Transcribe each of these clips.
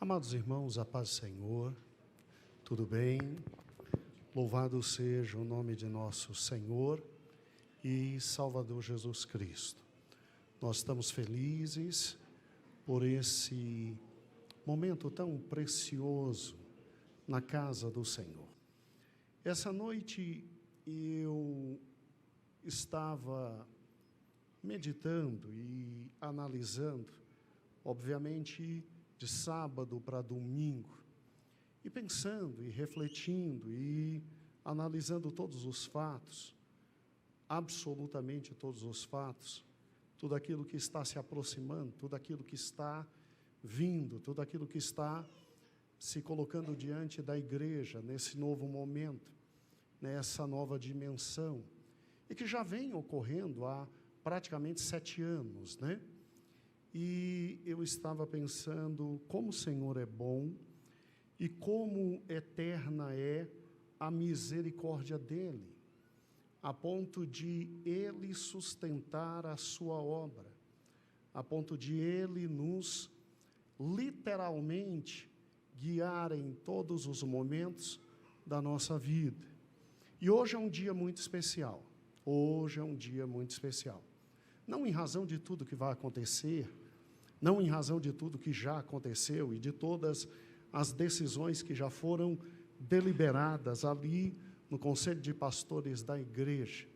Amados irmãos, a paz do Senhor, tudo bem? Louvado seja o nome de nosso Senhor e Salvador Jesus Cristo. Nós estamos felizes por esse momento tão precioso na casa do Senhor. Essa noite eu estava meditando e analisando, obviamente, de sábado para domingo, e pensando e refletindo e analisando todos os fatos, absolutamente todos os fatos, tudo aquilo que está se aproximando, tudo aquilo que está vindo, tudo aquilo que está se colocando diante da igreja nesse novo momento, nessa nova dimensão, e que já vem ocorrendo há praticamente 7 anos, né? E eu estava pensando como o Senhor é bom e como eterna é a misericórdia dEle, a ponto de Ele sustentar a sua obra, a ponto de Ele nos, literalmente, guiar em todos os momentos da nossa vida. E hoje é um dia muito especial, hoje é um dia muito especial. Não em razão de tudo que vai acontecer, não em razão de tudo que já aconteceu e de todas as decisões que já foram deliberadas ali no Conselho de Pastores da Igreja.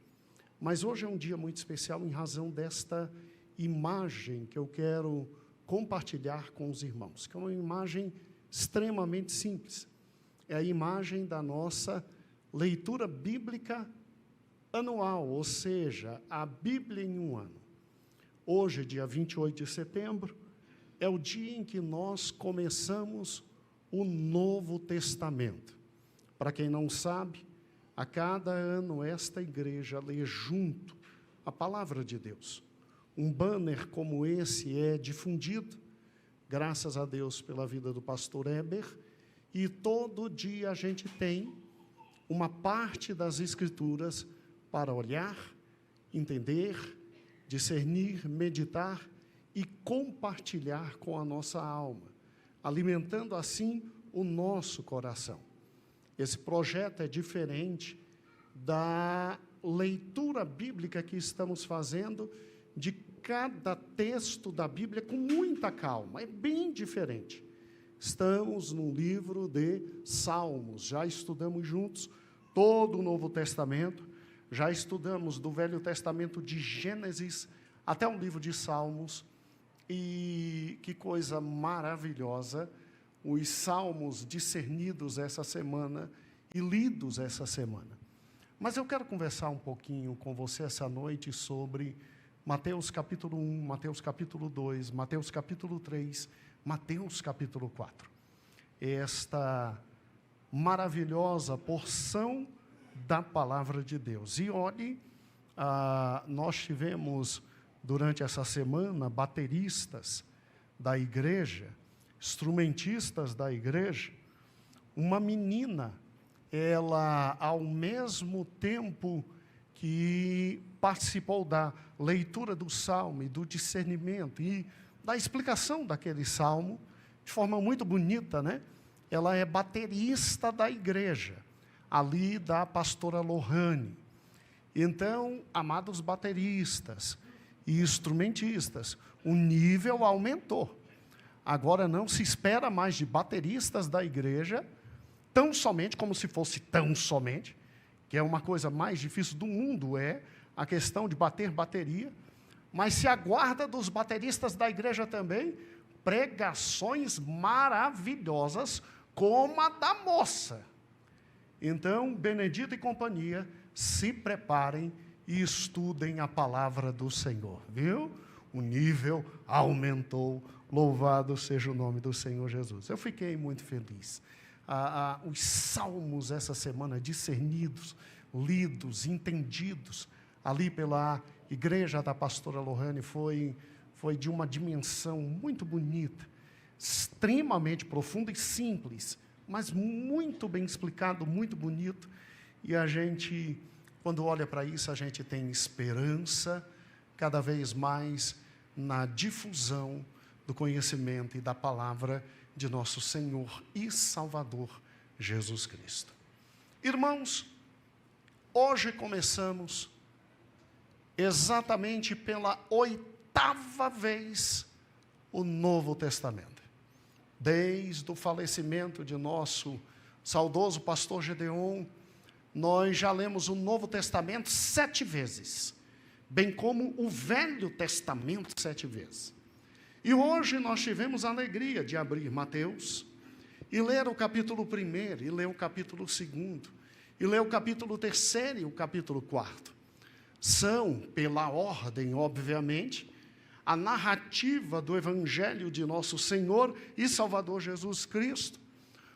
Mas hoje é um dia muito especial em razão desta imagem que eu quero compartilhar com os irmãos, que é uma imagem extremamente simples. É a imagem da nossa leitura bíblica anual, ou seja, a Bíblia em um ano. Hoje, dia 28 de setembro, é o dia em que nós começamos o Novo Testamento. Para quem não sabe, a cada ano esta igreja lê junto a palavra de Deus. Um banner como esse é difundido, graças a Deus pela vida do pastor Heber, e todo dia a gente tem uma parte das Escrituras para olhar, entender, discernir, meditar e compartilhar com a nossa alma, alimentando assim o nosso coração. Esse projeto é diferente da leitura bíblica que estamos fazendo de cada texto da Bíblia com muita calma, é bem diferente. Estamos no livro de Salmos, já estudamos juntos todo o Novo Testamento, já estudamos do Velho Testamento de Gênesis até o livro de Salmos, e que coisa maravilhosa, os Salmos discernidos essa semana e lidos essa semana. Mas eu quero conversar um pouquinho com você essa noite sobre Mateus capítulo 1, Mateus capítulo 2, Mateus capítulo 3, Mateus capítulo 4. Esta maravilhosa porção da palavra de Deus. E olhe, nós tivemos durante essa semana bateristas da igreja, instrumentistas da igreja. Uma menina, ela ao mesmo tempo que participou da leitura do salmo e do discernimento e da explicação daquele salmo, de forma muito bonita, né? Ela é baterista da igreja, ali da pastora Lohane. Então, amados bateristas e instrumentistas, o nível aumentou. Agora não se espera mais de bateristas da igreja, tão somente, como se fosse tão somente, que é uma coisa mais difícil do mundo, é a questão de bater bateria, mas se aguarda dos bateristas da igreja também pregações maravilhosas, como a da moça. Então, Benedito e companhia, se preparem e estudem a palavra do Senhor, viu? O nível aumentou, louvado seja o nome do Senhor Jesus. Eu fiquei muito feliz. Os salmos essa semana discernidos, lidos, entendidos, ali pela igreja da pastora Lohane, foi de uma dimensão muito bonita, extremamente profunda e simples, mas muito bem explicado, muito bonito. E a gente, quando olha para isso, a gente tem esperança cada vez mais na difusão do conhecimento e da palavra de nosso Senhor e Salvador Jesus Cristo. Irmãos, hoje começamos exatamente pela 8ª vez o Novo Testamento. Desde o falecimento de nosso saudoso pastor Gedeon, nós já lemos o Novo Testamento 7 vezes, bem como o Velho Testamento 7 vezes. E hoje nós tivemos a alegria de abrir Mateus, e ler o capítulo 1, e ler o capítulo 2, e ler o capítulo 3 e o capítulo 4. São, pela ordem, obviamente, a narrativa do Evangelho de nosso Senhor e Salvador Jesus Cristo,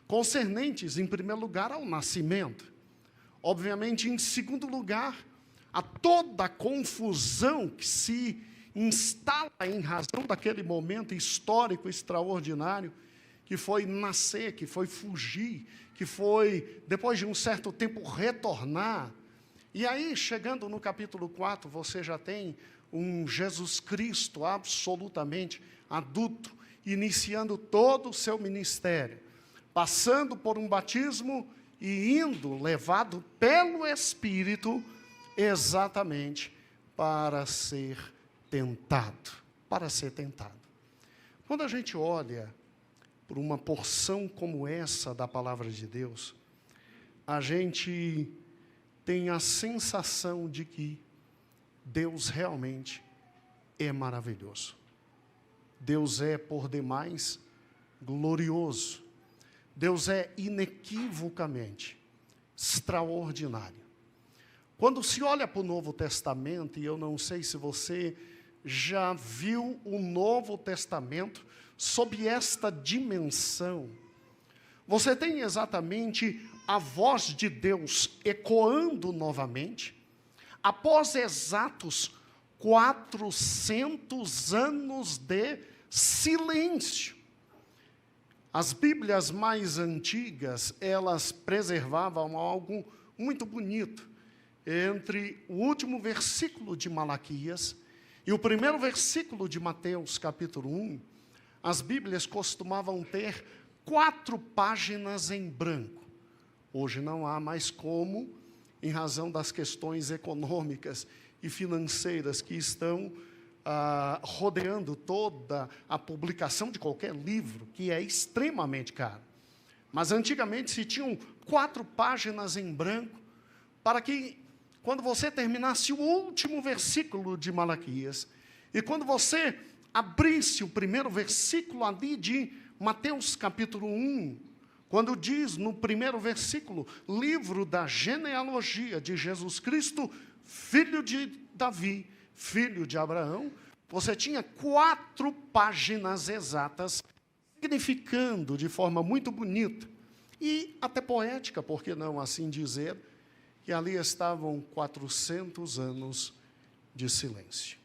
concernentes, em primeiro lugar, ao nascimento. Obviamente, em segundo lugar, a toda a confusão que se instala em razão daquele momento histórico extraordinário, que foi nascer, que foi fugir, que foi, depois de um certo tempo, retornar. E aí, chegando no capítulo 4, você já tem um Jesus Cristo absolutamente adulto, iniciando todo o seu ministério, passando por um batismo e indo, levado pelo Espírito, exatamente para ser tentado, Quando a gente olha por uma porção como essa da palavra de Deus, a gente tem a sensação de que Deus realmente é maravilhoso. Deus é, por demais, glorioso. Deus é inequivocamente extraordinário. Quando se olha para o Novo Testamento, e eu não sei se você já viu o Novo Testamento sob esta dimensão, você tem exatamente a voz de Deus ecoando novamente, após exatos 400 anos de silêncio. As Bíblias mais antigas, elas preservavam algo muito bonito, entre o último versículo de Malaquias e o primeiro versículo de Mateus, capítulo 1, as Bíblias costumavam ter 4 páginas em branco. Hoje não há mais como, em razão das questões econômicas e financeiras que estão rodeando toda a publicação de qualquer livro, que é extremamente caro. Mas antigamente se tinham 4 páginas em branco, para que, quando você terminasse o último versículo de Malaquias, e quando você abrisse o primeiro versículo ali de Mateus capítulo 1, quando diz no primeiro versículo, livro da genealogia de Jesus Cristo, filho de Davi, filho de Abraão, você tinha 4 páginas exatas, significando de forma muito bonita, e até poética, por que não assim dizer, que ali estavam 400 anos de silêncio.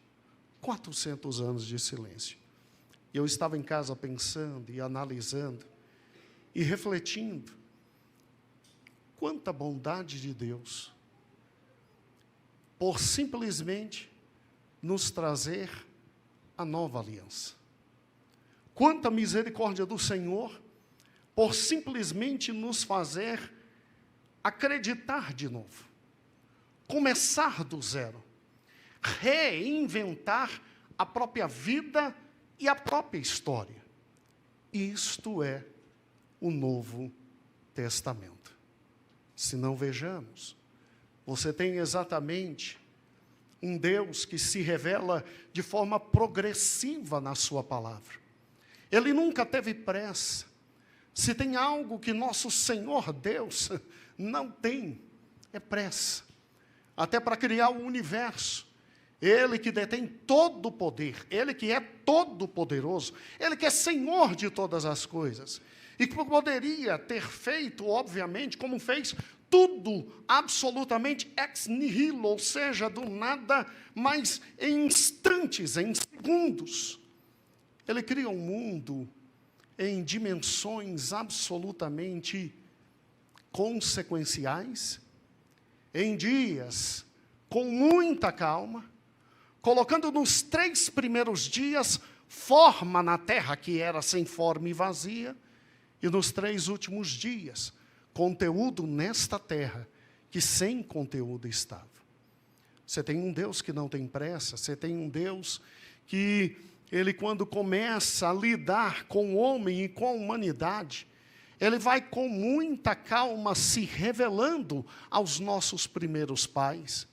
400 anos de silêncio. Eu estava em casa pensando e analisando, e refletindo, quanta bondade de Deus, por simplesmente nos trazer a nova aliança. Quanta misericórdia do Senhor, por simplesmente nos fazer acreditar de novo, começar do zero, reinventar a própria vida e a própria história. Isto é o Novo Testamento. Se não vejamos, você tem exatamente um Deus que se revela de forma progressiva na sua palavra. Ele nunca teve pressa. Se tem algo que nosso Senhor Deus não tem, é pressa. Até para criar o universo. Ele que detém todo o poder, Ele que é todo poderoso, Ele que é Senhor de todas as coisas. E que poderia ter feito, obviamente, como fez, tudo absolutamente ex nihilo, ou seja, do nada, mas em instantes, em segundos. Ele cria um mundo em dimensões absolutamente consequenciais, em dias com muita calma, colocando nos 3 primeiros dias forma na terra que era sem forma e vazia, E nos 3 últimos dias, conteúdo nesta terra, que sem conteúdo estava. Você tem um Deus que não tem pressa, você tem um Deus que, Ele quando começa a lidar com o homem e com a humanidade, Ele vai com muita calma se revelando aos nossos primeiros pais.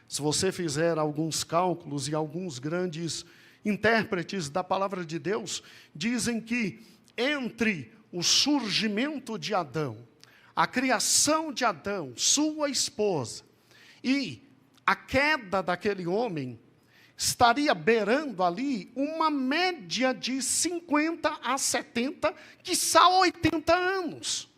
Se você fizer alguns cálculos e alguns grandes intérpretes da palavra de Deus, dizem que entre o surgimento de Adão, a criação de Adão, sua esposa, e a queda daquele homem, estaria beirando ali uma média de 50 a 70, quiçá 80 anos,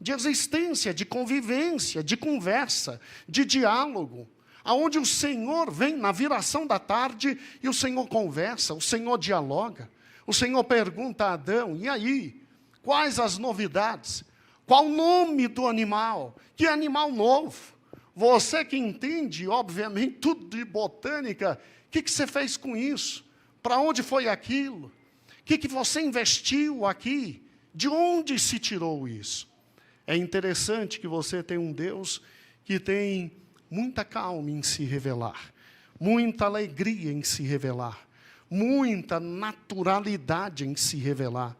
de existência, de convivência, de conversa, de diálogo, aonde o Senhor vem na viração da tarde e o Senhor conversa, o Senhor dialoga, o Senhor pergunta a Adão, e aí, quais as novidades? Qual o nome do animal? Que animal novo? Você que entende, obviamente, tudo de botânica, o que você fez com isso? Para onde foi aquilo? O que você investiu aqui? De onde se tirou isso? É interessante que você tem um Deus que tem muita calma em se revelar, muita alegria em se revelar, muita naturalidade em se revelar.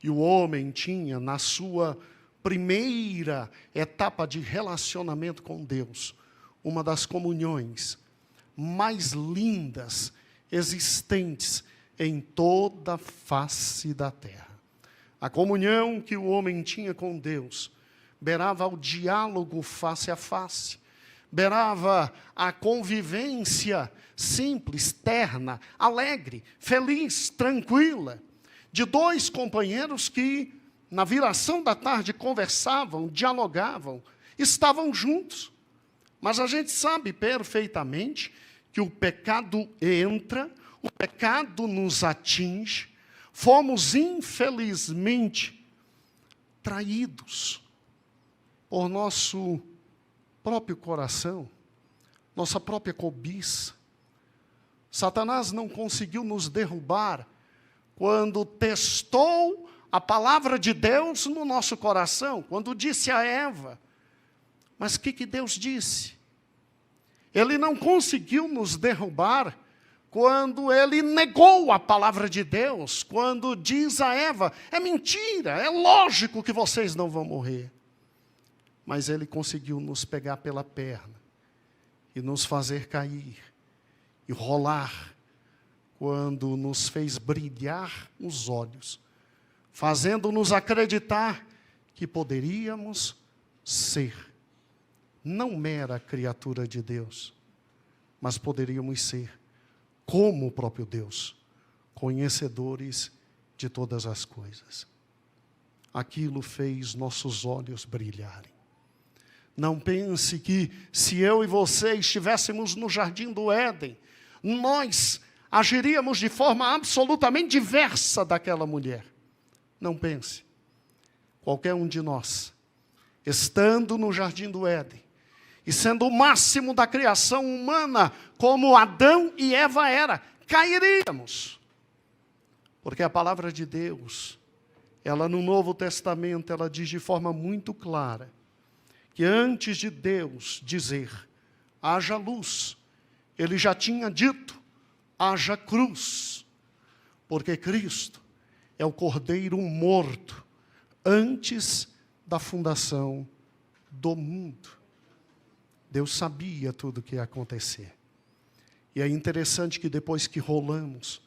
E o homem tinha, na sua primeira etapa de relacionamento com Deus, uma das comunhões mais lindas existentes em toda a face da terra. A comunhão que o homem tinha com Deus beirava o diálogo face a face, beirava a convivência simples, terna, alegre, feliz, tranquila, de 2 companheiros que, na viração da tarde, conversavam, dialogavam, estavam juntos. Mas a gente sabe perfeitamente que o pecado entra, o pecado nos atinge, fomos, infelizmente, traídos por nosso próprio coração, nossa própria cobiça. Satanás não conseguiu nos derrubar quando testou a palavra de Deus no nosso coração, quando disse a Eva. Mas o que Deus disse? Ele não conseguiu nos derrubar quando ele negou a palavra de Deus, quando diz a Eva, é mentira, é lógico que vocês não vão morrer. Mas ele conseguiu nos pegar pela perna e nos fazer cair e rolar, quando nos fez brilhar os olhos, fazendo-nos acreditar que poderíamos ser, não mera criatura de Deus, mas poderíamos ser, como o próprio Deus, conhecedores de todas as coisas. Aquilo fez nossos olhos brilharem. Não pense que, se eu e você estivéssemos no jardim do Éden, nós agiríamos de forma absolutamente diversa daquela mulher. Não pense. Qualquer um de nós, estando no jardim do Éden, e sendo o máximo da criação humana, como Adão e Eva era, cairíamos. Porque a palavra de Deus, ela no Novo Testamento, ela diz de forma muito clara, que antes de Deus dizer, haja luz, Ele já tinha dito, haja cruz. Porque Cristo é o Cordeiro morto, antes da fundação do mundo. Deus sabia tudo o que ia acontecer. E é interessante que depois que rolamos,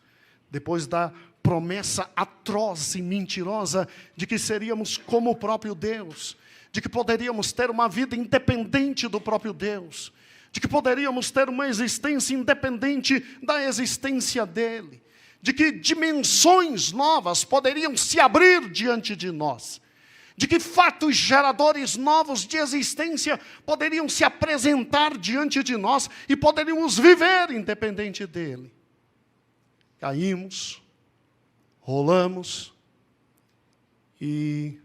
depois da promessa atroz e mentirosa de que seríamos como o próprio Deus, de que poderíamos ter uma vida independente do próprio Deus, de que poderíamos ter uma existência independente da existência dEle, de que dimensões novas poderiam se abrir diante de nós, de que fatos geradores novos de existência poderiam se apresentar diante de nós e poderíamos viver independente dEle. Caímos, rolamos e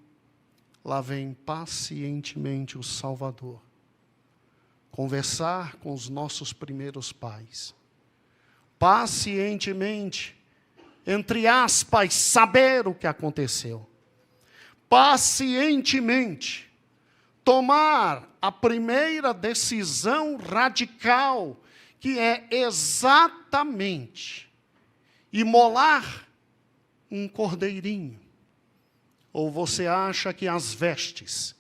lá vem pacientemente o Salvador conversar com os nossos primeiros pais. Pacientemente, entre aspas, saber o que aconteceu. pacientemente tomar a primeira decisão radical, que é exatamente imolar um cordeirinho? Ou você acha que as vestes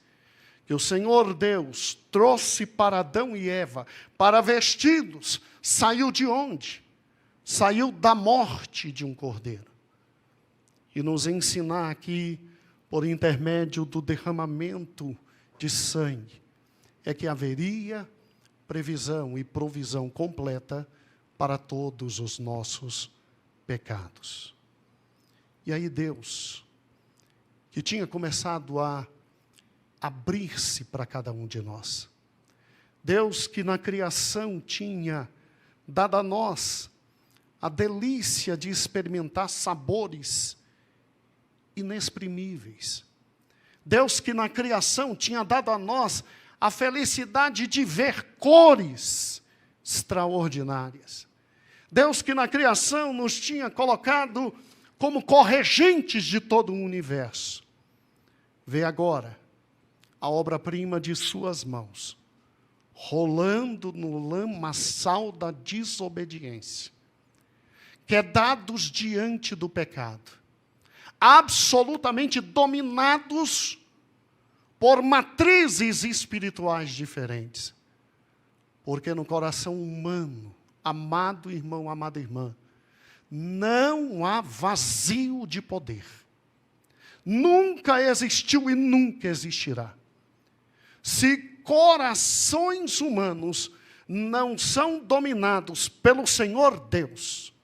que o Senhor Deus trouxe para Adão e Eva para vesti-los, saiu de onde? Saiu da morte de um cordeiro. E nos ensinar aqui, por intermédio do derramamento de sangue, é que haveria previsão e provisão completa para todos os nossos pecados. E aí Deus, que tinha começado a abrir-se para cada um de nós, Deus que na criação tinha dado a nós a delícia de experimentar sabores inexprimíveis, Deus que na criação tinha dado a nós a felicidade de ver cores extraordinárias, Deus que na criação nos tinha colocado como corregentes de todo o universo, vê agora a obra-prima de suas mãos, rolando no lamaçal da desobediência, quedados diante do pecado, absolutamente dominados por matrizes espirituais diferentes. Porque no coração humano, amado irmão, amada irmã, não há vazio de poder. Nunca existiu e nunca existirá. Se corações humanos não são dominados pelo Senhor Deus,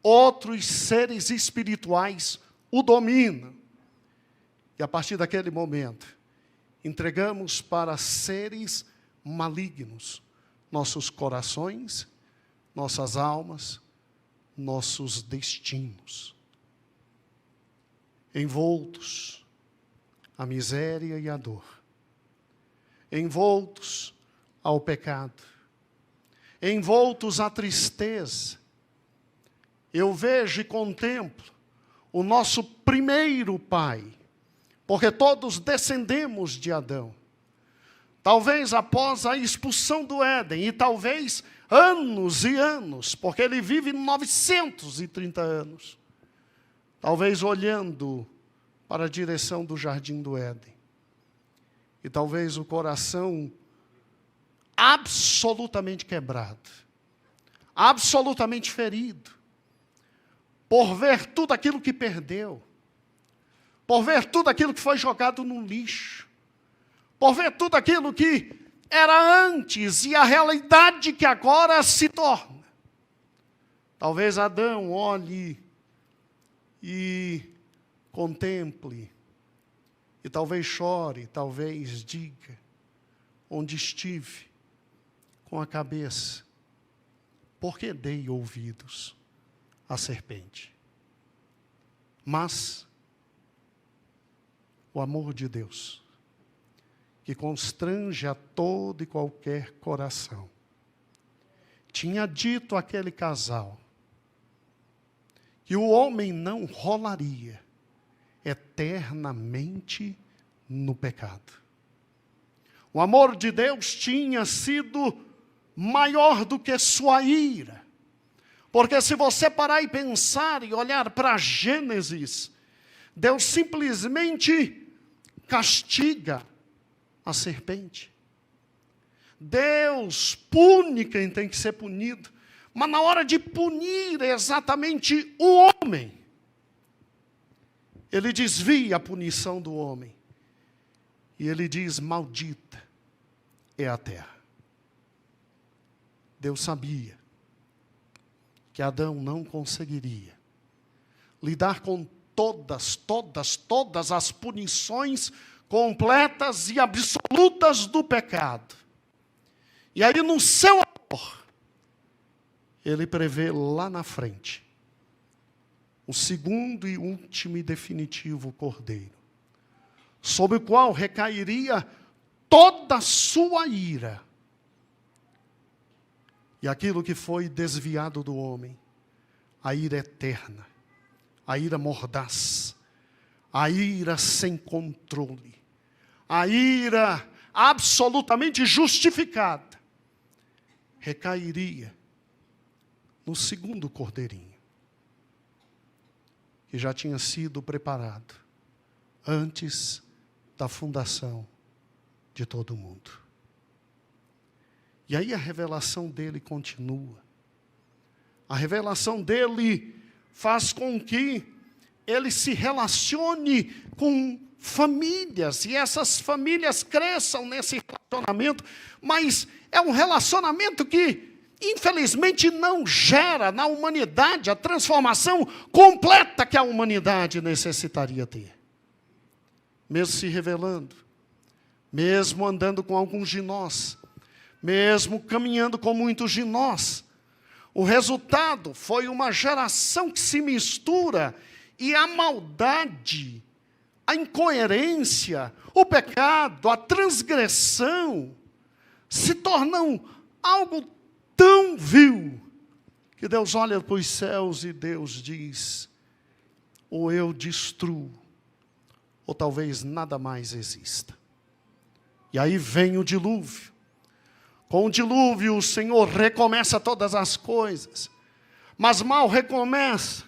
outros seres espirituais o dominam. E a partir daquele momento, entregamos para seres malignos nossos corações, nossas almas, nossos destinos. Envoltos à miséria e à dor, envoltos ao pecado, envoltos à tristeza, eu vejo e contemplo o nosso primeiro pai, porque todos descendemos de Adão. Talvez após a expulsão do Éden, e talvez anos e anos, porque ele vive 930 anos. Talvez olhando para a direção do jardim do Éden. E talvez o coração absolutamente quebrado, absolutamente ferido, por ver tudo aquilo que perdeu, por ver tudo aquilo que foi jogado no lixo, por ver tudo aquilo que era antes e a realidade que agora se torna. Talvez Adão olhe e contemple, e talvez chore, talvez diga, onde estive, com a cabeça, por que dei ouvidos à serpente? Mas o amor de Deus, que constrange a todo e qualquer coração, tinha dito àquele casal que o homem não rolaria eternamente no pecado. O amor de Deus tinha sido maior do que sua ira. Porque se você parar e pensar e olhar para Gênesis, Deus simplesmente castiga a serpente. Deus pune quem tem que ser punido. Mas na hora de punir exatamente o homem, ele desvia a punição do homem. E ele diz, maldita é a terra. Deus sabia que Adão não conseguiria lidar com todas as punições completas e absolutas do pecado. E aí no seu amor, ele prevê lá na frente o segundo e último e definitivo cordeiro, sobre o qual recairia toda a sua ira. E aquilo que foi desviado do homem, a ira eterna, a ira mordaz, a ira sem controle, a ira absolutamente justificada, recairia no segundo cordeirinho, que já tinha sido preparado antes da fundação de todo mundo. E aí a revelação dele continua. A revelação dele faz com que ele se relacione com famílias, e essas famílias cresçam nesse relacionamento, mas é um relacionamento que, infelizmente, não gera na humanidade a transformação completa que a humanidade necessitaria ter. Mesmo se revelando, mesmo andando com alguns de nós, mesmo caminhando com muitos de nós, o resultado foi uma geração que se mistura, e a maldade, a incoerência, o pecado, a transgressão, se tornam algo tão vil, que Deus olha para os céus e Deus diz: ou eu destruo, ou talvez nada mais exista. E aí vem o dilúvio. Com o dilúvio o Senhor recomeça todas as coisas, mas mal recomeça,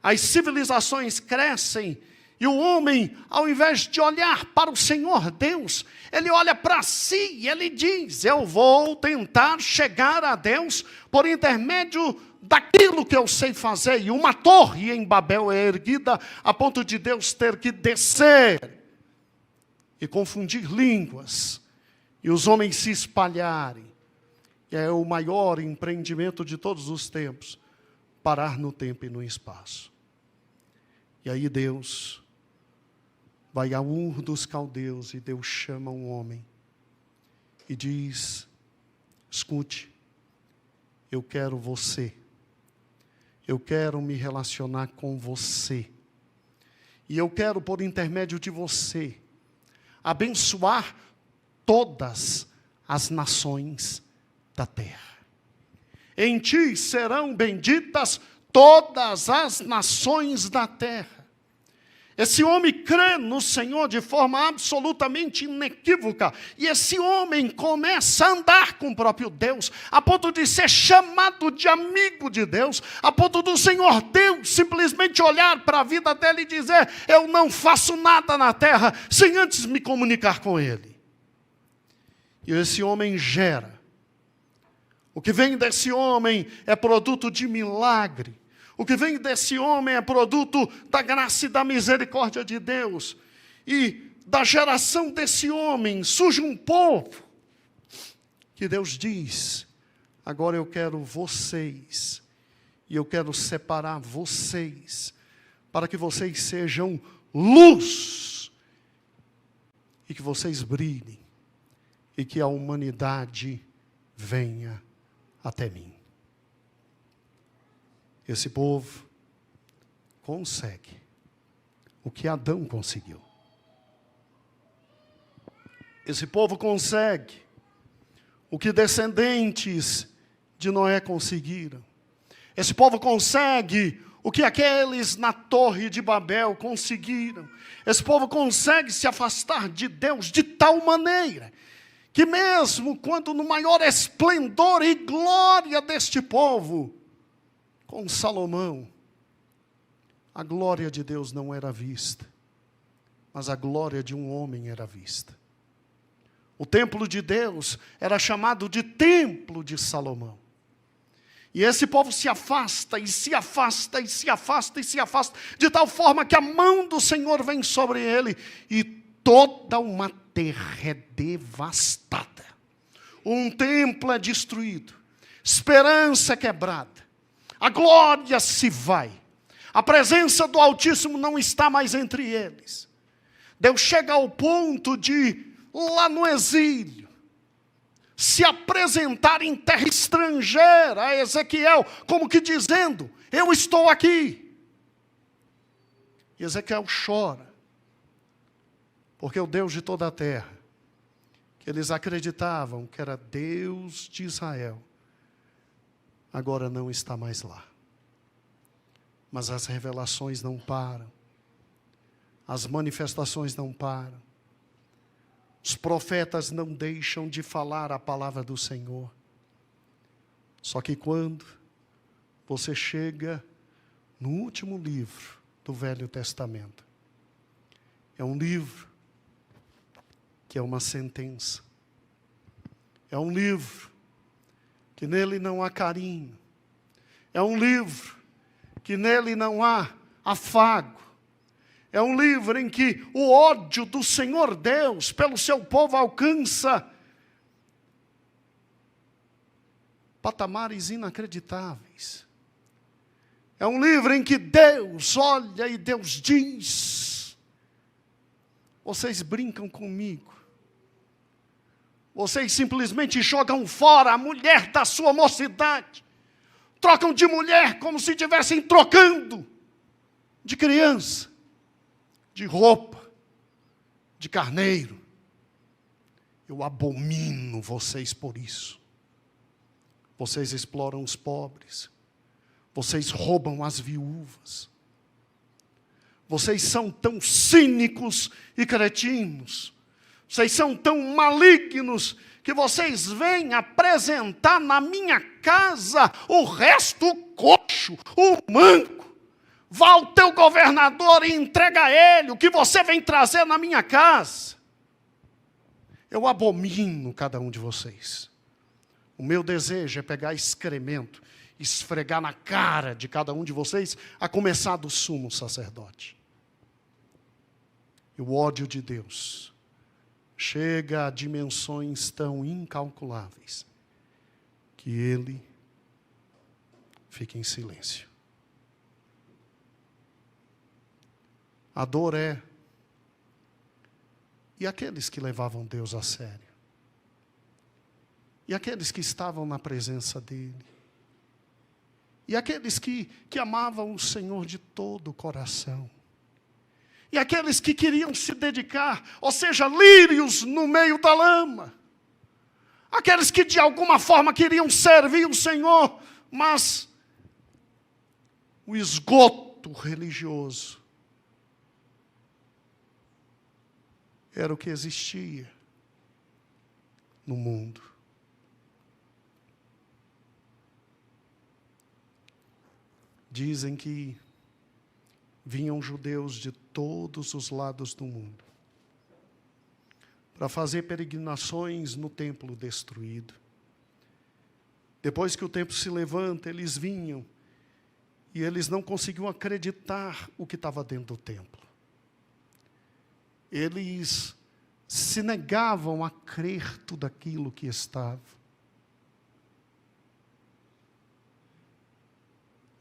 as civilizações crescem, e o homem, ao invés de olhar para o Senhor Deus, ele olha para si e ele diz: eu vou tentar chegar a Deus por intermédio daquilo que eu sei fazer. E uma torre em Babel é erguida a ponto de Deus ter que descer e confundir línguas, e os homens se espalharem. E é o maior empreendimento de todos os tempos, parar no tempo e no espaço. E aí Deus vai a Ur dos Caldeus, e Deus chama um homem e diz: escute, eu quero você, eu quero me relacionar com você, e eu quero, por intermédio de você, abençoar todas as nações da terra. Em ti serão benditas todas as nações da terra. Esse homem crê no Senhor de forma absolutamente inequívoca, e esse homem começa a andar com o próprio Deus, a ponto de ser chamado de amigo de Deus, a ponto do Senhor Deus simplesmente olhar para a vida dele e dizer: eu não faço nada na terra sem antes me comunicar com Ele. E esse homem gera. O que vem desse homem é produto de milagre. O que vem desse homem é produto da graça e da misericórdia de Deus. E da geração desse homem surge um povo que Deus diz: agora eu quero vocês, e eu quero separar vocês, para que vocês sejam luz, e que vocês brilhem, e que a humanidade venha até mim. Esse povo consegue o que Adão conseguiu. Esse povo consegue o que descendentes de Noé conseguiram. Esse povo consegue o que aqueles na Torre de Babel conseguiram. Esse povo consegue se afastar de Deus de tal maneira que mesmo quando no maior esplendor e glória deste povo, com Salomão, a glória de Deus não era vista, mas a glória de um homem era vista. O templo de Deus era chamado de templo de Salomão. E esse povo se afasta, e se afasta, e se afasta, e se afasta, de tal forma que a mão do Senhor vem sobre ele, e toda uma terra é devastada. Um templo é destruído, esperança é quebrada, a glória se vai, a presença do Altíssimo não está mais entre eles. Deus chega ao ponto de, lá no exílio, se apresentar em terra estrangeira a Ezequiel, como que dizendo: eu estou aqui. E Ezequiel chora, porque o Deus de toda a terra, que eles acreditavam que era Deus de Israel, agora não está mais lá. Mas as revelações não param. As manifestações não param. Os profetas não deixam de falar a palavra do Senhor. Só que quando você chega no último livro do Velho Testamento, é um livro que é uma sentença. É um livro que nele não há carinho. É um livro que nele não há afago. É um livro em que o ódio do Senhor Deus pelo seu povo alcança patamares inacreditáveis. É um livro em que Deus olha e Deus diz: vocês brincam comigo. Vocês simplesmente jogam fora a mulher da sua mocidade. Trocam de mulher como se estivessem trocando de criança, de roupa, de carneiro. Eu abomino vocês por isso. Vocês exploram os pobres. Vocês roubam as viúvas. Vocês são tão cínicos e cretinos. Vocês são tão malignos que vocês vêm apresentar na minha casa o resto, o coxo, o manco. Vá ao teu governador e entrega a ele o que você vem trazer na minha casa. Eu abomino cada um de vocês. O meu desejo é pegar excremento, esfregar na cara de cada um de vocês, a começar do sumo sacerdote. E o ódio de Deus chega a dimensões tão incalculáveis que ele fica em silêncio. A dor é, e aqueles que levavam Deus a sério? E aqueles que estavam na presença dele? E aqueles que amavam o Senhor de todo o coração? E aqueles que queriam se dedicar, ou seja, lírios no meio da lama? Aqueles que de alguma forma queriam servir o Senhor, mas o esgoto religioso era o que existia no mundo. Dizem que vinham judeus de todos os lados do mundo para fazer peregrinações no templo destruído. Depois que o templo se levanta, eles vinham e eles não conseguiam acreditar o que estava dentro do templo. Eles se negavam a crer tudo aquilo que estava.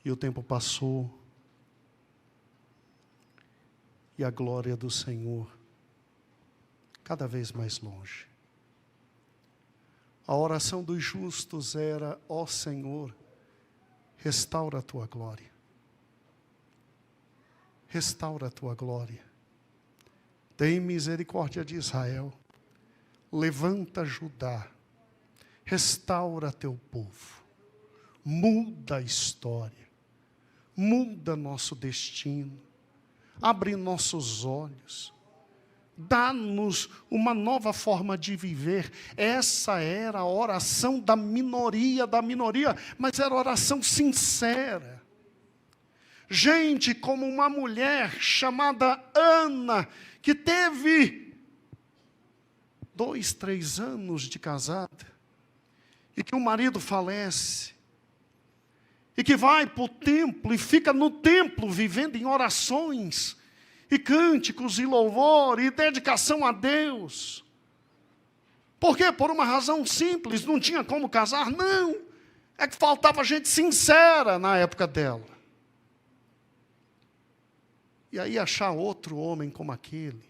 E o tempo passou. E a glória do Senhor cada vez mais longe. A oração dos justos era: ó Senhor, restaura a tua glória. Restaura a tua glória. Tem misericórdia de Israel. Levanta Judá. Restaura teu povo. Muda a história. Muda nosso destino. Abre nossos olhos. Dá-nos uma nova forma de viver. Essa era a oração da minoria, mas era oração sincera. Gente como uma mulher chamada Ana, que teve 2, 3 anos de casada, e que o marido falece, e que vai para o templo e fica no templo vivendo em orações, e cânticos, e louvor, e dedicação a Deus. Por quê? Por uma razão simples, não tinha como casar? Não, é que faltava gente sincera na época dela. E aí achar outro homem como aquele.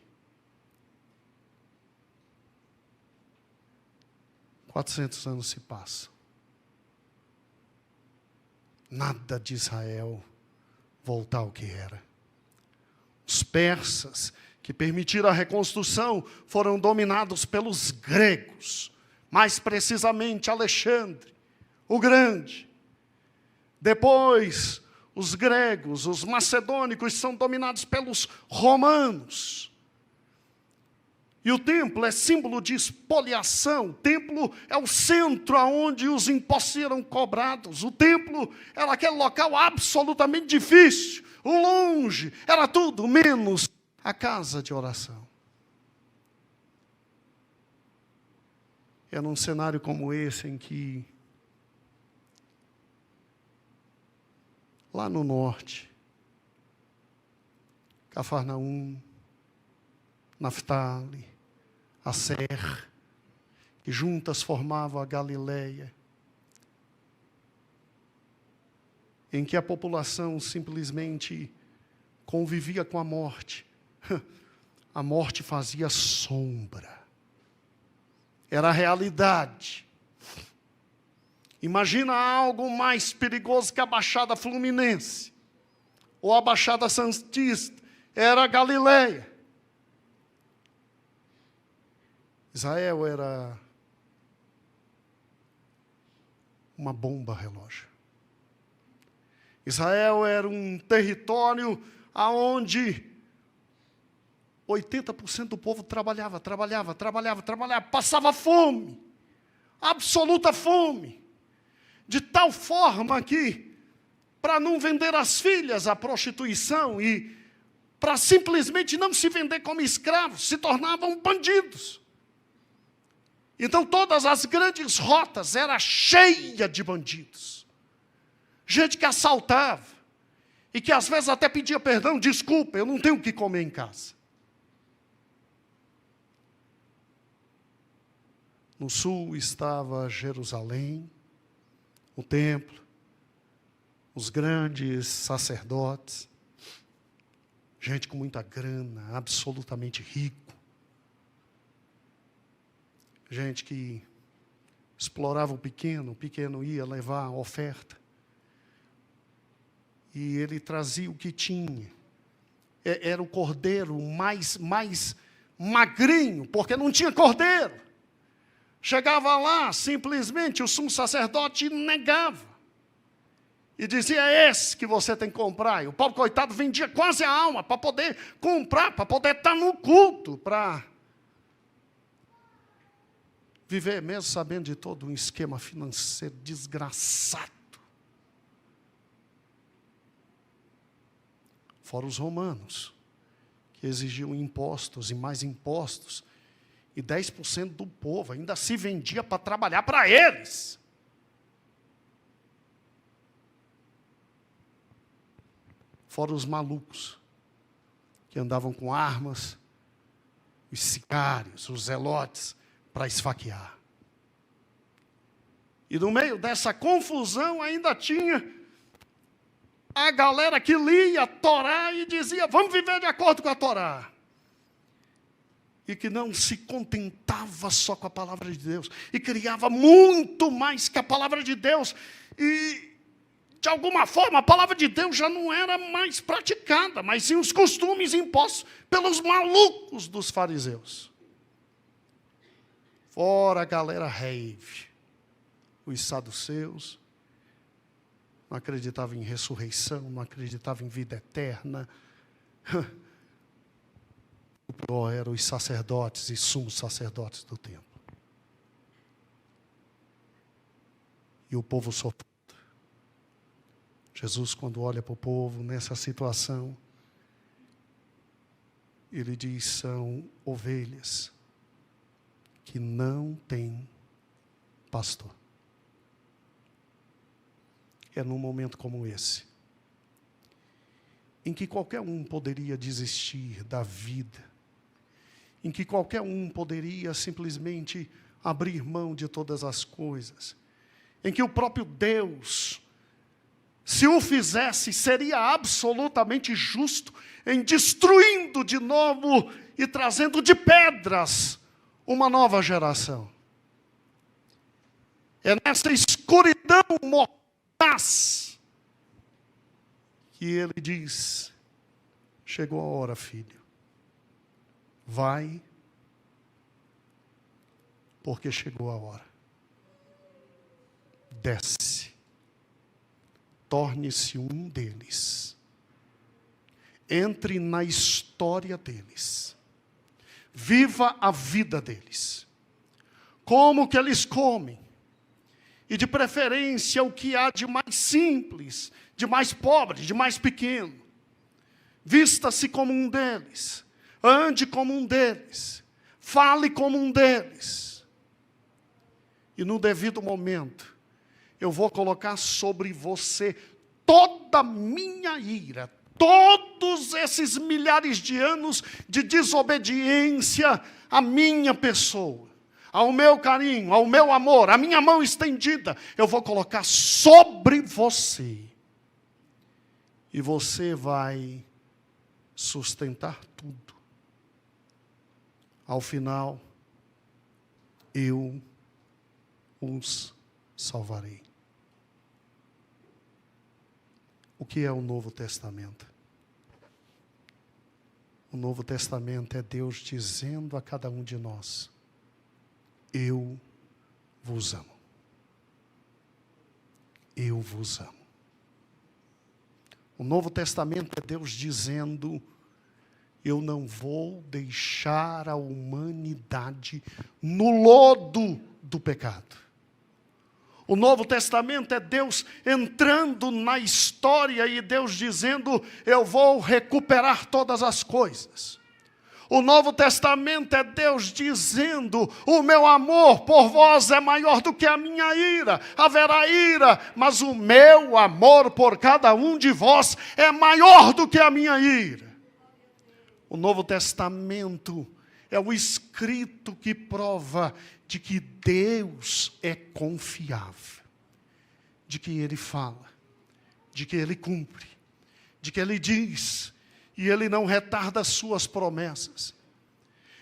400 anos se passam. Nada de Israel voltar ao que era. Os persas, que permitiram a reconstrução, foram dominados pelos gregos. Mais precisamente Alexandre, o Grande. Depois, os gregos, os macedônicos são dominados pelos romanos. E o templo é símbolo de expoliação. O templo é o centro onde os impostos eram cobrados. O templo era aquele local absolutamente difícil, longe, era tudo menos a casa de oração. É num cenário como esse em que, lá no norte, Cafarnaum, Naftali, Aser, que juntas formavam a Galileia, em que a população simplesmente convivia com a morte. A morte fazia sombra. Era a realidade. Imagina algo mais perigoso que a Baixada Fluminense, ou a Baixada Santista. Era a Galileia. Israel era uma bomba relógio. Israel era um território onde 80% do povo trabalhava, passava fome, absoluta fome, de tal forma que, para não vender as filhas à prostituição e para simplesmente não se vender como escravos, se tornavam bandidos. Então, todas as grandes rotas eram cheias de bandidos. Gente que assaltava. E que às vezes até pedia perdão, desculpa, eu não tenho o que comer em casa. No sul estava Jerusalém, o templo, os grandes sacerdotes, gente com muita grana, absolutamente rico. Gente que explorava o pequeno ia levar a oferta. E ele trazia o que tinha. Era o cordeiro mais magrinho, porque não tinha cordeiro. Chegava lá, simplesmente o sumo sacerdote negava. E dizia, é esse que você tem que comprar. E o pobre coitado vendia quase a alma para poder comprar, para poder estar no culto, para viver, mesmo sabendo de todo um esquema financeiro desgraçado. Fora os romanos, que exigiam impostos e mais impostos. E 10% do povo ainda se vendia para trabalhar para eles. Fora os malucos, que andavam com armas, os sicários, os zelotes, para esfaquear. E no meio dessa confusão ainda tinha a galera que lia a Torá e dizia, vamos viver de acordo com a Torá. E que não se contentava só com a palavra de Deus. E criava muito mais que a palavra de Deus. E, de alguma forma, a palavra de Deus já não era mais praticada, mas sim os costumes impostos pelos malucos dos fariseus. Fora a galera rave, os saduceus, não acreditavam em ressurreição, não acreditavam em vida eterna. O pior eram os sacerdotes e sumos sacerdotes do templo. E o povo sofrendo. Jesus, quando olha para o povo nessa situação, ele diz, são ovelhas que não têm pastor. É num momento como esse, em que qualquer um poderia desistir da vida, em que qualquer um poderia simplesmente abrir mão de todas as coisas, em que o próprio Deus, se o fizesse, seria absolutamente justo em destruindo de novo e trazendo de pedras uma nova geração. É nessa escuridão mortal que ele diz, chegou a hora, filho, vai, porque chegou a hora, desce, torne-se um deles. Entre na história deles. Viva a vida deles. Como que eles comem. E de preferência o que há de mais simples, de mais pobre, de mais pequeno. Vista-se como um deles. Ande como um deles. Fale como um deles. E no devido momento, eu vou colocar sobre você toda a minha ira, todos esses milhares de anos de desobediência à minha pessoa, ao meu carinho, ao meu amor, à minha mão estendida, eu vou colocar sobre você. E você vai sustentar tudo. Ao final, eu os salvarei. O que é o Novo Testamento? O Novo Testamento é Deus dizendo a cada um de nós: eu vos amo. Eu vos amo. O Novo Testamento é Deus dizendo: eu não vou deixar a humanidade no lodo do pecado. O Novo Testamento é Deus entrando na história e Deus dizendo: eu vou recuperar todas as coisas. O Novo Testamento é Deus dizendo: o meu amor por vós é maior do que a minha ira. Haverá ira, mas o meu amor por cada um de vós é maior do que a minha ira. O Novo Testamento é o escrito que prova de que Deus é confiável, de que Ele fala, de que Ele cumpre, de que Ele diz, e Ele não retarda as suas promessas.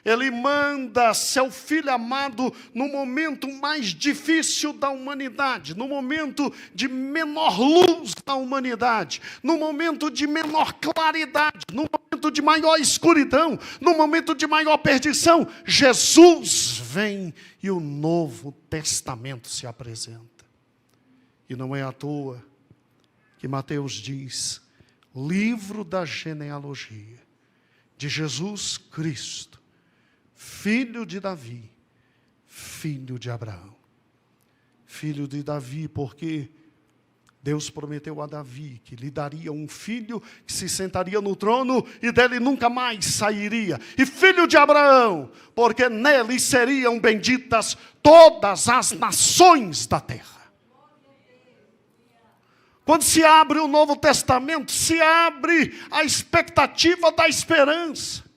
Ele manda seu Filho amado no momento mais difícil da humanidade, no momento de menor luz da humanidade, no momento de menor claridade, no momento de maior escuridão, no momento de maior perdição. Jesus vem e o Novo Testamento se apresenta. E não é à toa que Mateus diz: livro da genealogia de Jesus Cristo, filho de Davi, filho de Abraão. Filho de Davi, porque Deus prometeu a Davi que lhe daria um filho que se sentaria no trono e dele nunca mais sairia. E filho de Abraão, porque nele seriam benditas todas as nações da terra. Quando se abre o Novo Testamento, se abre a expectativa da esperança.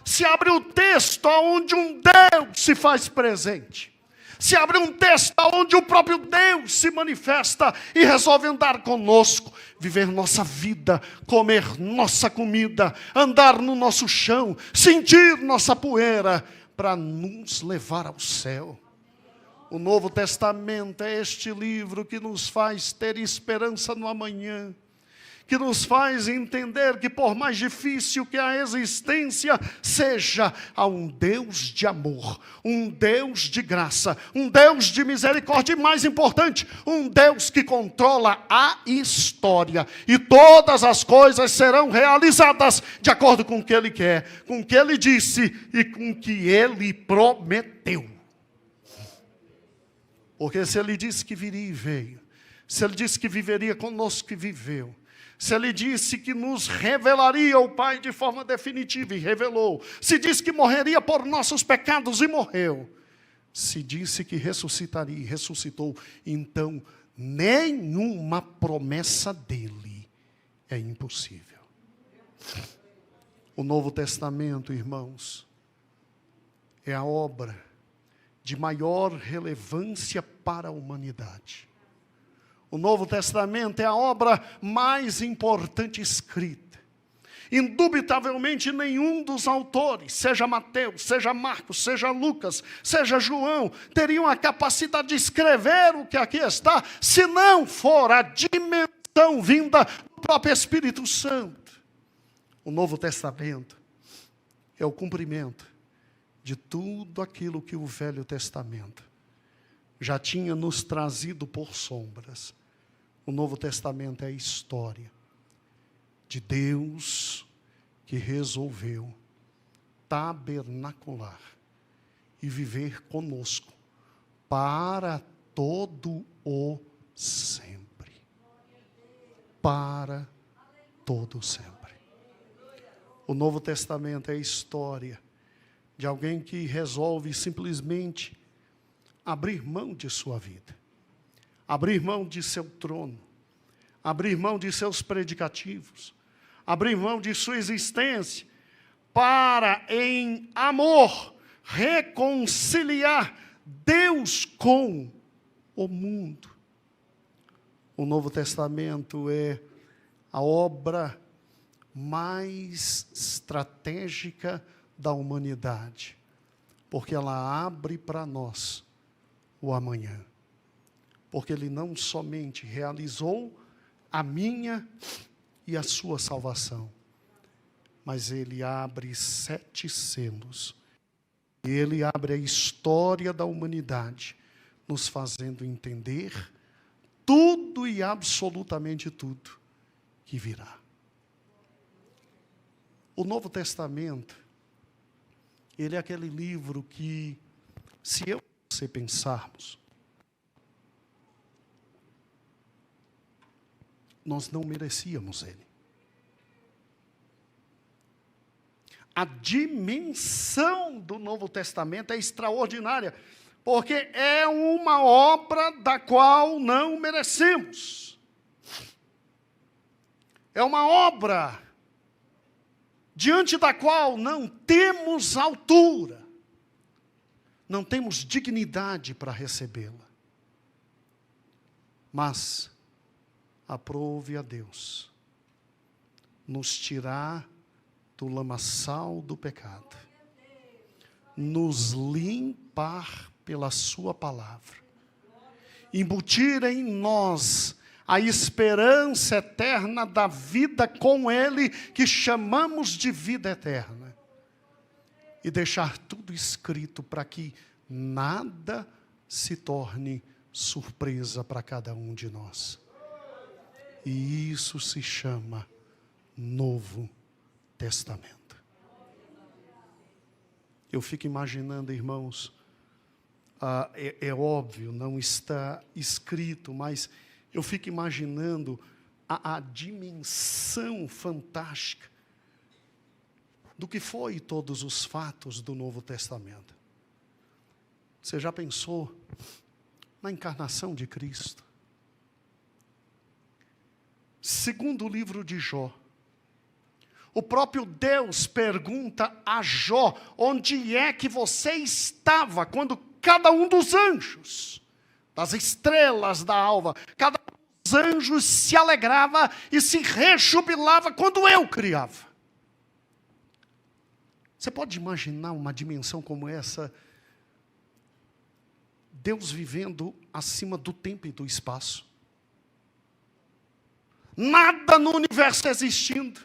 Se abre o texto onde um Deus se faz presente. Se abre um texto onde o próprio Deus se manifesta e resolve andar conosco, viver nossa vida, comer nossa comida, andar no nosso chão, sentir nossa poeira, para nos levar ao céu. O Novo Testamento é este livro que nos faz ter esperança no amanhã, que nos faz entender que por mais difícil que a existência seja, há um Deus de amor, um Deus de graça, um Deus de misericórdia e, mais importante, um Deus que controla a história. E todas as coisas serão realizadas de acordo com o que Ele quer, com o que Ele disse e com o que Ele prometeu. Porque se Ele disse que viria e veio, se Ele disse que viveria conosco e viveu, se Ele disse que nos revelaria o Pai de forma definitiva e revelou, se disse que morreria por nossos pecados e morreu, se disse que ressuscitaria e ressuscitou, então nenhuma promessa dEle é impossível. O Novo Testamento, irmãos, é a obra de maior relevância para a humanidade. O Novo Testamento é a obra mais importante escrita. Indubitavelmente nenhum dos autores, seja Mateus, seja Marcos, seja Lucas, seja João, teriam a capacidade de escrever o que aqui está, se não for a dimensão vinda do próprio Espírito Santo. O Novo Testamento é o cumprimento de tudo aquilo que o Velho Testamento já tinha nos trazido por sombras, O Novo Testamento é a história de Deus que resolveu tabernacular e viver conosco para todo o sempre. Para todo o sempre. O Novo Testamento é a história de alguém que resolve simplesmente abrir mão de sua vida, abrir mão de seu trono, abrir mão de seus predicativos, abrir mão de sua existência, para, em amor, reconciliar Deus com o mundo. O Novo Testamento é a obra mais estratégica da humanidade, porque ela abre para nós o amanhã. Porque ele não somente realizou a minha e a sua salvação, mas ele abre 7 selos. E ele abre a história da humanidade, nos fazendo entender tudo e absolutamente tudo que virá. O Novo Testamento, ele é aquele livro que, se eu e você pensarmos, nós não merecíamos ele. A dimensão do Novo Testamento é extraordinária, porque é uma obra da qual não merecemos. É uma obra diante da qual não temos altura, não temos dignidade para recebê-la. Mas aprove a Deus nos tirar do lamaçal do pecado, nos limpar pela sua palavra, embutir em nós a esperança eterna da vida com Ele, que chamamos de vida eterna, e deixar tudo escrito para que nada se torne surpresa para cada um de nós. E isso se chama Novo Testamento. Eu fico imaginando, irmãos, é óbvio, não está escrito, mas eu fico imaginando a dimensão fantástica do que foi todos os fatos do Novo Testamento. Você já pensou na encarnação de Cristo? Segundo o livro de Jó, o próprio Deus pergunta a Jó: onde é que você estava quando cada um dos anjos, das estrelas da alva, cada um dos anjos se alegrava e se rejubilava quando eu criava? Você pode imaginar uma dimensão como essa? Deus vivendo acima do tempo e do espaço. Nada no universo existindo.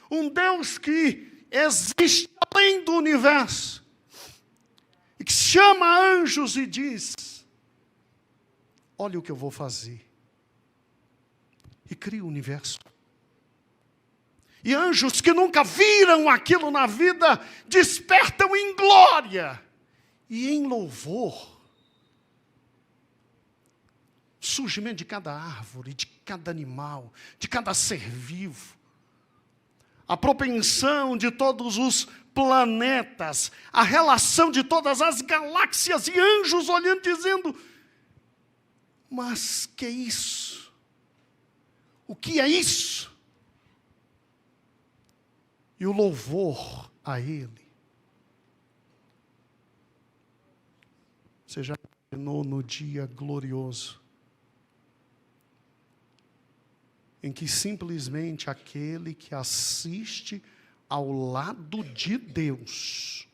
Um Deus que existe além do universo. E que chama anjos e diz: olha o que eu vou fazer. E cria o universo. E anjos que nunca viram aquilo na vida, despertam em glória e em louvor. Surgimento de cada árvore, de cada animal, de cada ser vivo. A propensão de todos os planetas, a relação de todas as galáxias e anjos olhando dizendo: mas que é isso? O que é isso? E o louvor a Ele. Você já imaginou no dia glorioso, em que simplesmente aquele que assiste ao lado de Deus,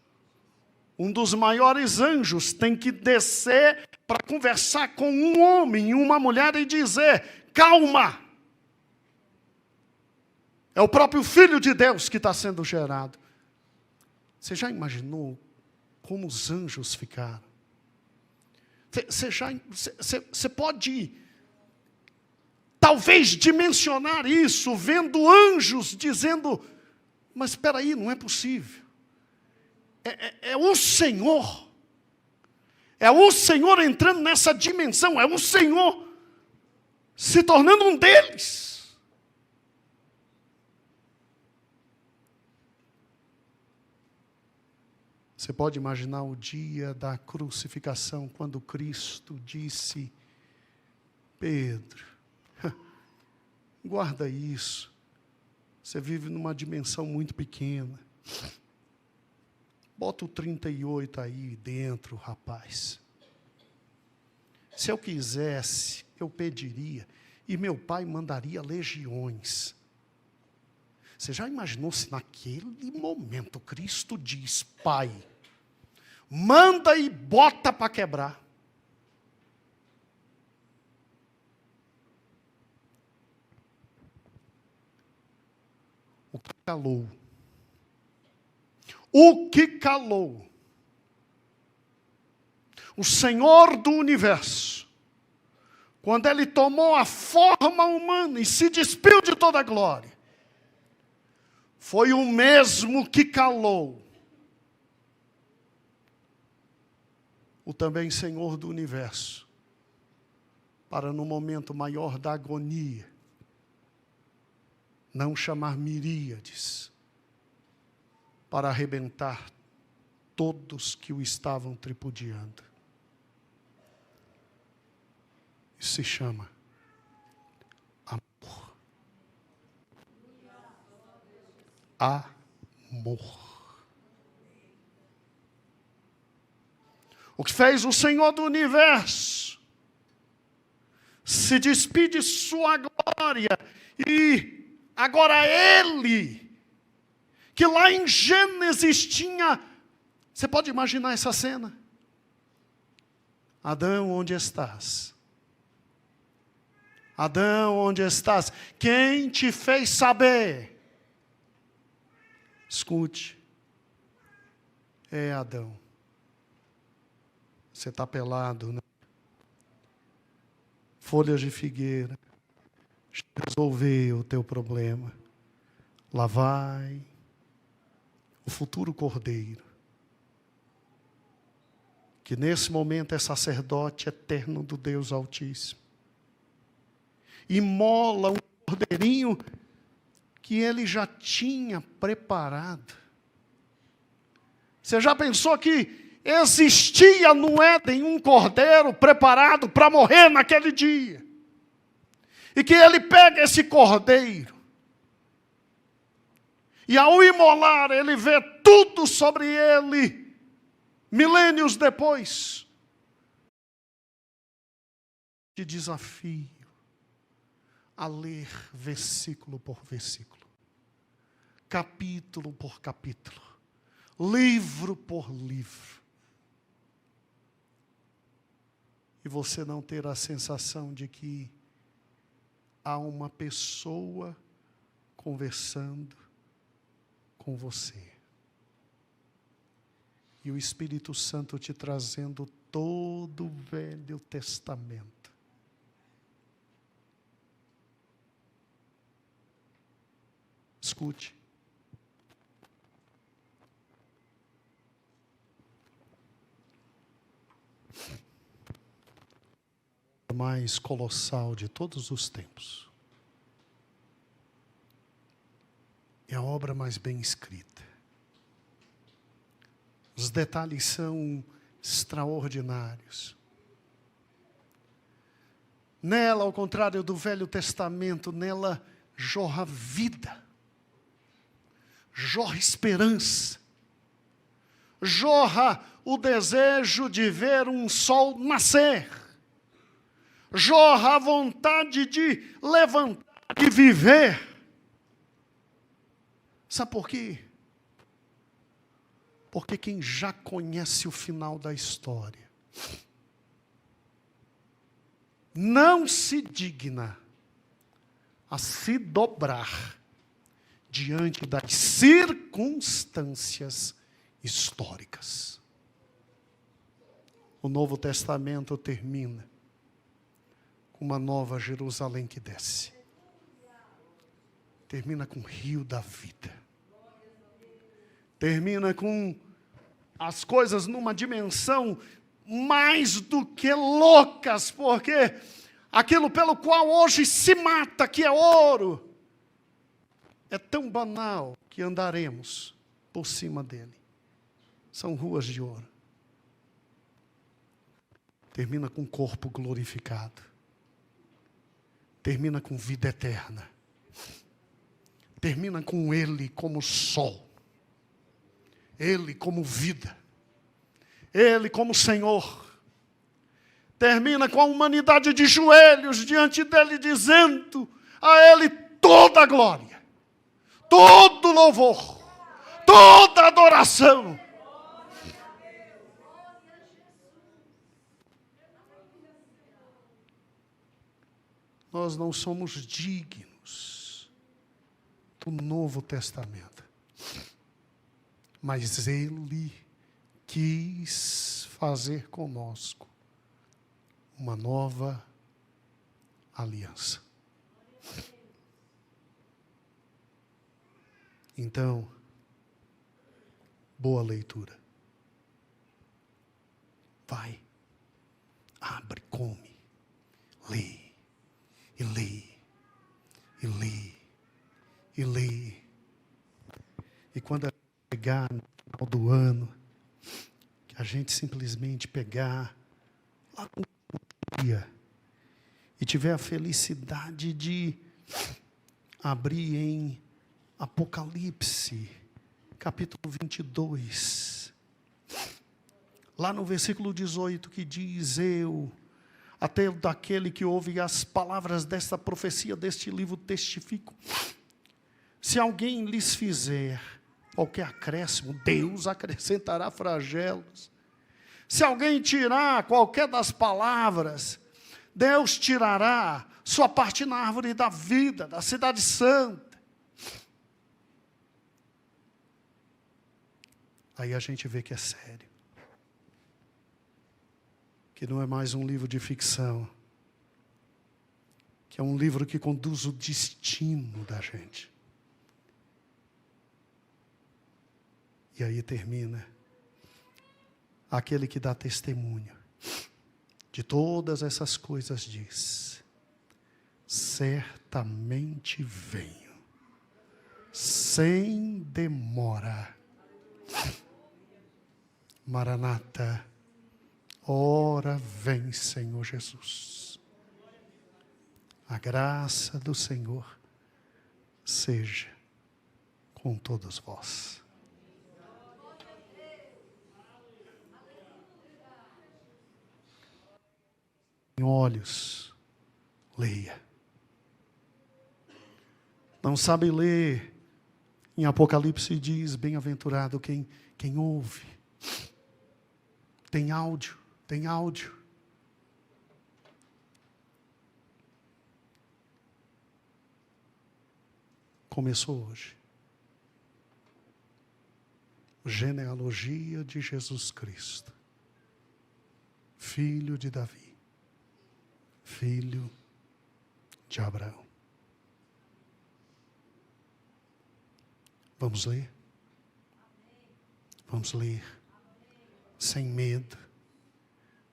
um dos maiores anjos, tem que descer para conversar com um homem e uma mulher e dizer: calma! É o próprio Filho de Deus que está sendo gerado. Você já imaginou como os anjos ficaram? Você pode talvez dimensionar isso, vendo anjos dizendo, mas espera aí, não é possível. É o Senhor. É o Senhor entrando nessa dimensão, é o Senhor se tornando um deles. Você pode imaginar o dia da crucificação, quando Cristo disse, Pedro, guarda isso, você vive numa dimensão muito pequena. Bota o 38 aí dentro, rapaz. Se eu quisesse, eu pediria, e meu pai mandaria legiões. Você já imaginou se naquele momento Cristo diz, Pai, manda e bota para quebrar? O que calou? O que calou? O Senhor do universo, quando Ele tomou a forma humana e se despiu de toda a glória, foi o mesmo que calou o também Senhor do universo, para no momento maior da agonia, não chamar miríades, para arrebentar todos que o estavam tripudiando. Isso se chama amor. Amor. O que fez o Senhor do universo se despir de sua glória e agora Ele, que lá em Gênesis tinha, você pode imaginar essa cena? Adão, onde estás? Adão, onde estás? Quem te fez saber? Escute. Adão. Você está pelado, né? Folhas de figueira. Resolveu o teu problema. Lá vai o futuro cordeiro, que nesse momento é sacerdote eterno do Deus Altíssimo. Imola um cordeirinho que ele já tinha preparado. Você já pensou que existia no Éden um cordeiro preparado para morrer naquele dia? E que ele pega esse cordeiro, e ao imolar ele vê tudo sobre ele, milênios depois. Te desafio a ler versículo por versículo, capítulo por capítulo, livro por livro. E você não ter a sensação de que há uma pessoa conversando com você. E o Espírito Santo te trazendo todo o Velho Testamento. Escute. A mais colossal de todos os tempos. É a obra mais bem escrita. Os detalhes são extraordinários. Nela, ao contrário do Velho Testamento, nela jorra vida, jorra esperança, jorra o desejo de ver um sol nascer, jorra a vontade de levantar e viver. Sabe por quê? Porque quem já conhece o final da história não se digna a se dobrar diante das circunstâncias históricas. O Novo Testamento termina uma nova Jerusalém que desce. Termina com o rio da vida. Termina com as coisas numa dimensão mais do que loucas, porque aquilo pelo qual hoje se mata, que é ouro, é tão banal que andaremos por cima dele. São ruas de ouro. Termina com o corpo glorificado. Termina com vida eterna. Termina com ele como sol. Ele como vida. Ele como Senhor. Termina com a humanidade de joelhos diante dele, dizendo a ele toda a glória, todo louvor, toda adoração. Nós não somos dignos do Novo Testamento, mas ele quis fazer conosco uma nova aliança. Então, boa leitura. Vai, abre, come, lê, e lê, e lê, e lê. E quando chegar no final do ano, que a gente simplesmente pegar lá com o dia e tiver a felicidade de abrir em Apocalipse, capítulo 22, lá no versículo 18, que diz: eu, até daquele que ouve as palavras desta profecia, deste livro, testifico. Se alguém lhes fizer qualquer acréscimo, Deus acrescentará flagelos. Se alguém tirar qualquer das palavras, Deus tirará sua parte na árvore da vida, da cidade santa. Aí a gente vê que é sério. Que não é mais um livro de ficção. Que é um livro que conduz o destino da gente. E aí termina. Aquele que dá testemunho de todas essas coisas diz: certamente venho, sem demora. Maranata, ora vem, Senhor Jesus. A graça do Senhor seja com todos vós. Em olhos, leia. Não sabe ler? Em Apocalipse diz: bem-aventurado quem ouve. Tem áudio, tem áudio. Começou hoje. Genealogia de Jesus Cristo, filho de Davi, filho de Abraão. Vamos ler? Vamos ler. Sem medo.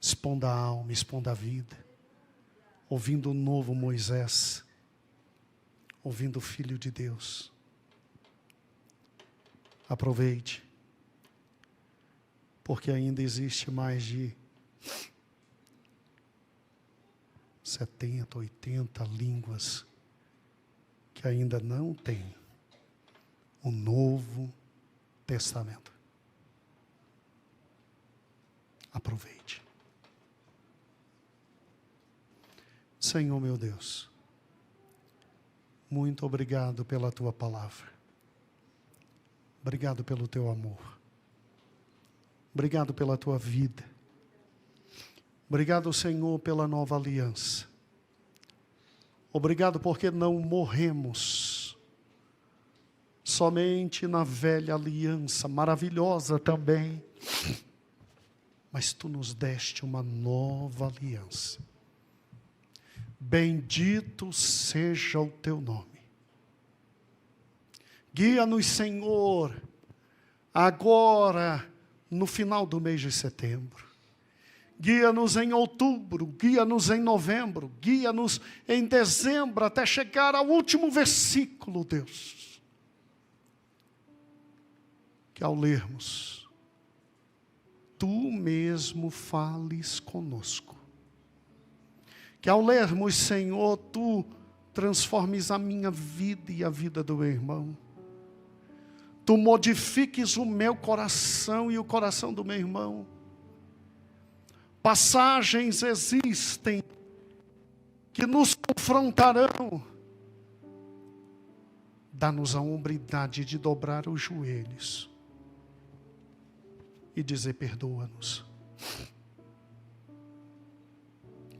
Expondo a alma, expondo a vida. Ouvindo o novo Moisés. Ouvindo o Filho de Deus. Aproveite. Porque ainda existe mais de 70, 80 línguas que ainda não têm o Novo Testamento. Aproveite. Senhor meu Deus, muito obrigado pela Tua palavra. Obrigado pelo Teu amor. Obrigado pela Tua vida. Obrigado, Senhor, pela nova aliança. Obrigado porque não morremos somente na velha aliança, maravilhosa também, mas Tu nos deste uma nova aliança. Bendito seja o teu nome. Guia-nos, Senhor, agora, no final do mês de setembro. Guia-nos em outubro, guia-nos em novembro, guia-nos em dezembro, até chegar ao último versículo, Deus. Que ao lermos, Tu mesmo fales conosco. Que ao lermos, Senhor, Tu transformes a minha vida e a vida do meu irmão. Tu modifiques o meu coração e o coração do meu irmão. Passagens existem que nos confrontarão. Dá-nos a hombridade de dobrar os joelhos e dizer: perdoa-nos.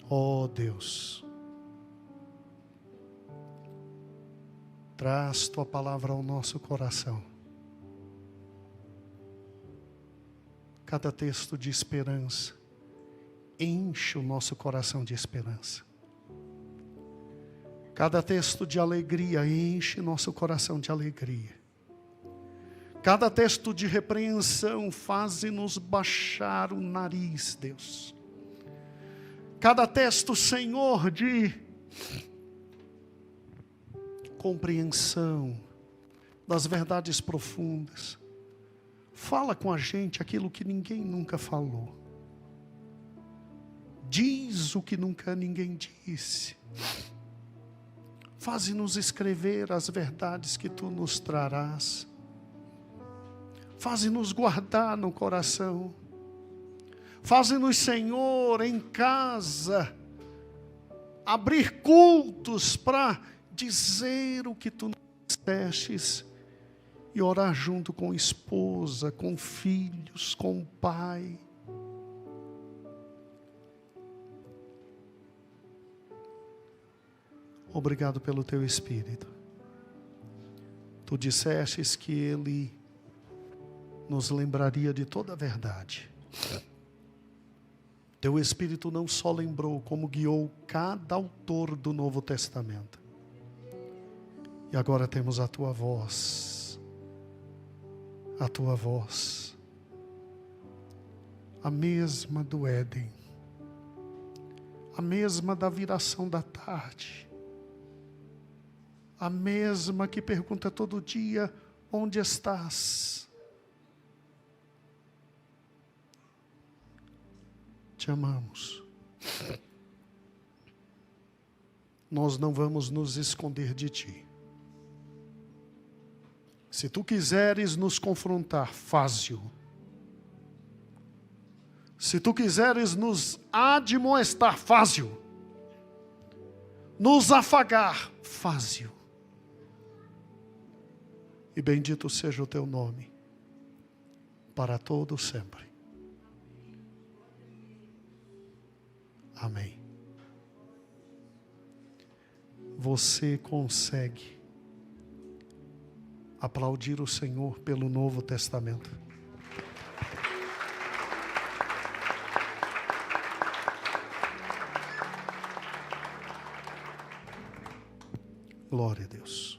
Ó Deus, traz Tua palavra ao nosso coração. Cada texto de esperança enche o nosso coração de esperança. Cada texto de alegria enche nosso coração de alegria. Cada texto de repreensão faz-nos baixar o nariz, Deus. Cada texto, Senhor, de compreensão das verdades profundas, fala com a gente aquilo que ninguém nunca falou. Diz o que nunca ninguém disse. Faze-nos escrever as verdades que Tu nos trarás. Faze-nos guardar no coração. Faze-nos, Senhor, em casa, abrir cultos para dizer o que Tu nos dissestes e orar junto com esposa, com filhos, com pai. Obrigado pelo Teu Espírito. Tu dissestes que Ele nos lembraria de toda a verdade. Teu Espírito não só lembrou, como guiou cada autor do Novo Testamento. E agora temos a Tua voz. A Tua voz. A mesma do Éden. A mesma da viração da tarde. A mesma que pergunta todo dia: onde estás? Te amamos. Nós não vamos nos esconder de Ti. Se Tu quiseres nos confrontar, faze-o. Se Tu quiseres nos admoestar, faze-o. Nos afagar, faze-o. E bendito seja o Teu nome, para todo sempre. Amém. Você consegue aplaudir o Senhor pelo Novo Testamento? Glória a Deus.